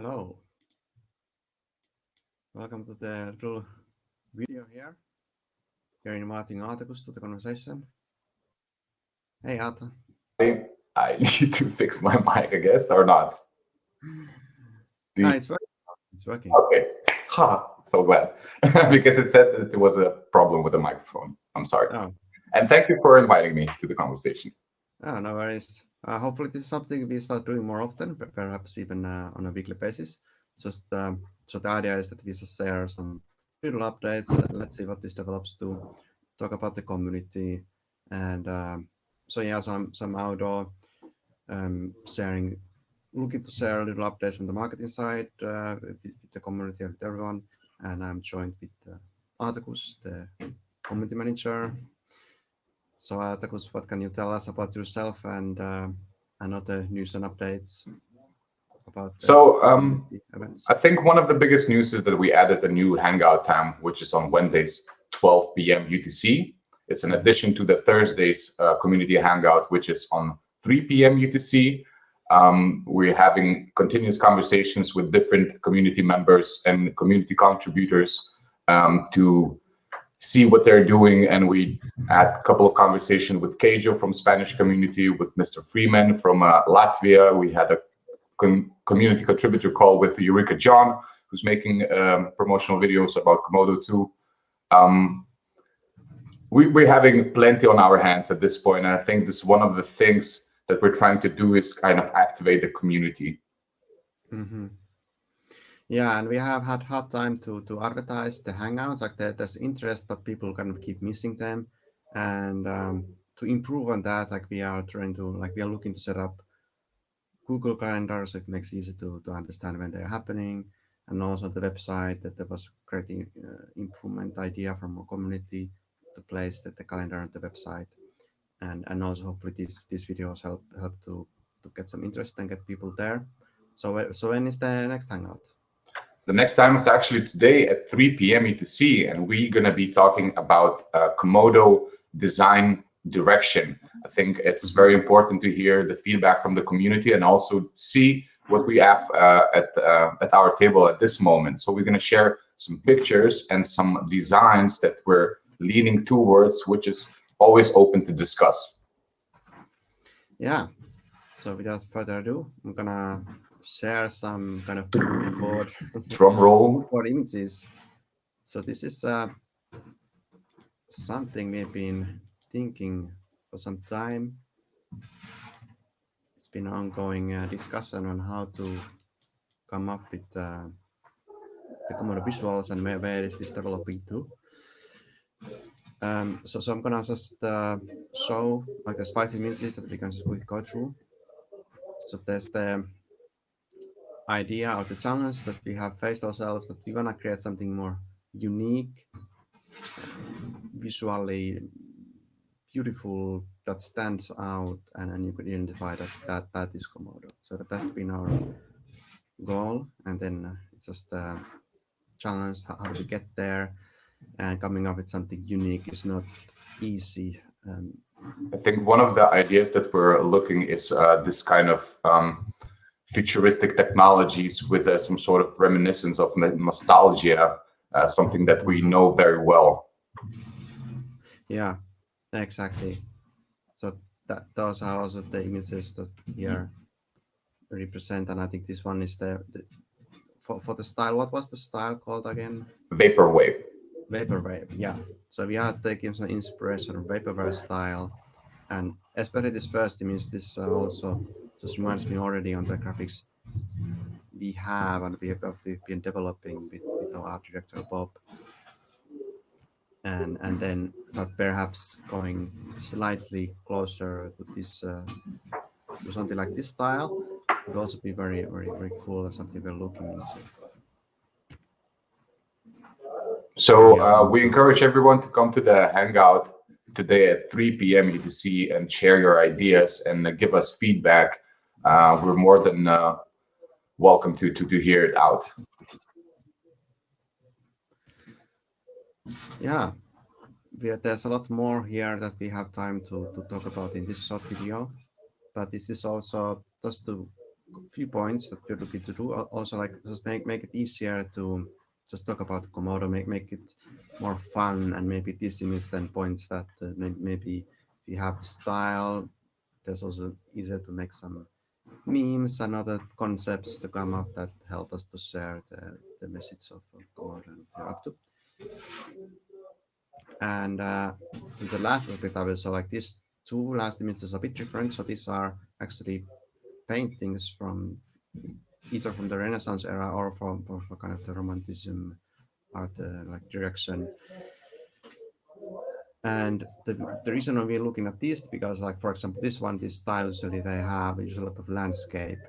Hello, welcome to the little video here. We're inviting Artakush to the conversation. Hey, Arta. I need to fix my mic, I guess, or not. It's working. It's working. Okay. So glad. Because it said that there was a problem with the microphone. I'm sorry. Oh, And thank you for inviting me to the conversation. no worries. Hopefully, this is something we start doing more often, perhaps even on a weekly basis. So the idea is that we just share some little updates. Let's see what this develops to. Talk about the community, and so I'm Audo, looking to share little updates from the marketing side with the community and with everyone. And I'm joined with Artakush, the community manager. So Artakush, what can you tell us about yourself and other news and updates about So, community events? I think one of the biggest news is that we added a new Hangout time, which is on Wednesdays, 12 p.m. UTC. It's an addition to the Thursdays community Hangout, which is on 3 p.m. UTC. We're having continuous conversations with different community members and community contributors to see what they're doing. And we had a couple of conversations with Kejo from Spanish community, with Mr. Freeman from Latvia. We had a community contributor call with Eureka John, who's making promotional videos about Komodo too. We're having plenty on our hands at this point, and I think this is one of the things that we're trying to do is kind of activate the community. Mm-hmm. Yeah, and we have had hard time to advertise the Hangouts. Like there's interest, but people kind of keep missing them. And to improve on that, we are looking to set up Google Calendar so it makes it easy to understand when they're happening. And also the website that there was creating improvement idea from our community to place the calendar on the website. And also hopefully these videos help to get some interest and get people there. So when is the next Hangout? The next time is actually today at 3 p.m. UTC, and we're going to be talking about Komodo design direction. I think it's very important to hear the feedback from the community and also see what we have at our table at this moment. So we're going to share some pictures and some designs that we're leaning towards, which is always open to discuss. Yeah. So without further ado, I'm gonna share some kind of board Drum roll. board images. So this is something we've been thinking for some time. It's been ongoing discussion on how to come up with the Komodo visuals and where is this developing to. So I'm gonna just show there's 5 images that we can just go through. So there's the idea or the challenge that we have faced ourselves, that we want to create something more unique, visually beautiful, that stands out, and you could identify that is Komodo. So that's been our goal, and then it's just a challenge. How do we get there? And coming up with something unique is not easy. I think one of the ideas that we're looking is this kind of futuristic technologies with some sort of reminiscence of nostalgia, something that we know very well. Yeah, exactly. So those are also the images that here represent, and I think this one is for the style. What was the style called again? Vaporwave. Vaporwave. Yeah. So we are taking some inspiration from vaporwave style, and especially this first image. This also just reminds me already on the graphics we have and we've been developing with our art director Bob, and then perhaps going slightly closer to this to something like this style would also be very very very cool. That's something we're looking into. So we encourage everyone to come to the Hangout today at 3 p.m. UTC and share your ideas and give us feedback. We're more than welcome to hear it out. Yeah, there's a lot more here that we have time to talk about in this short video, but this is also just to few points that we're looking to do. Also, like just make it easier to just talk about Komodo, make it more fun, and maybe dismiss then points that maybe if you have the style, there's also easier to make some memes and other concepts to come up that help us to share the message of Komodo and what you're up to. And the last aspect of it, so like these two last images are a bit different. So these are actually paintings from either from the Renaissance era or from kind of the Romanticism art like direction. And the reason why we're looking at this because, like for example, this one, this style usually they have usually a lot of landscape,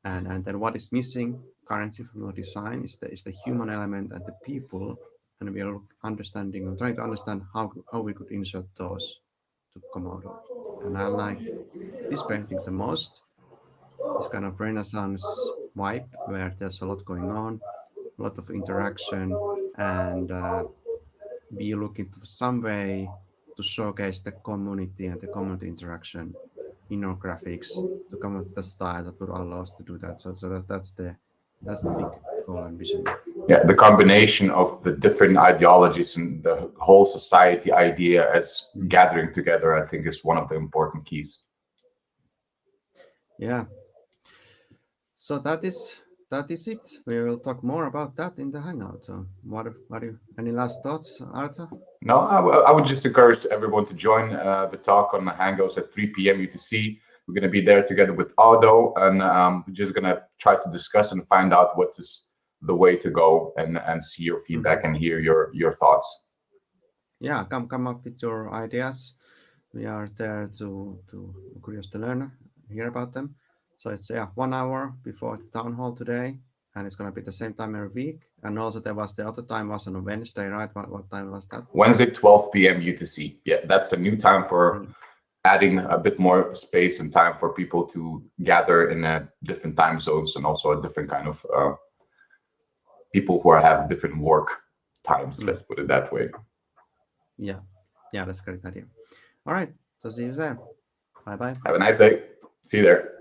and then what is missing currently from the design is the human element and the people, and we are understanding and trying to understand how we could insert those to Komodo. And I like this painting the most. This kind of Renaissance vibe where there's a lot going on, a lot of interaction, and be looking to some way to showcase the community and the community interaction in our graphics to come up with a style that would allow us to do that. So that's the big goal and vision. Yeah, the combination of the different ideologies and the whole society idea as gathering together, I think, is one of the important keys. Yeah. So that is it. We will talk more about that in the hangout. So any last thoughts, Arta? No, I would just encourage everyone to join the talk on the Hangouts at 3 p.m. UTC. We're going to be there together with Audo, and we're just going to try to discuss and find out what is the way to go and see your feedback and hear your thoughts. Yeah, come up with your ideas. We are there to curious to learn, hear about them. So it's 1 hour before the town hall today, and it's going to be the same time every week. And also there was the other time was on a Wednesday, right? What time was that? Wednesday, 12 p.m. UTC. Yeah, that's the new time for adding a bit more space and time for people to gather in different time zones and also a different kind of people who have different work times. Let's put it that way. Yeah, that's a great idea. All right, so see you there. Bye bye. Have a nice day. See you there.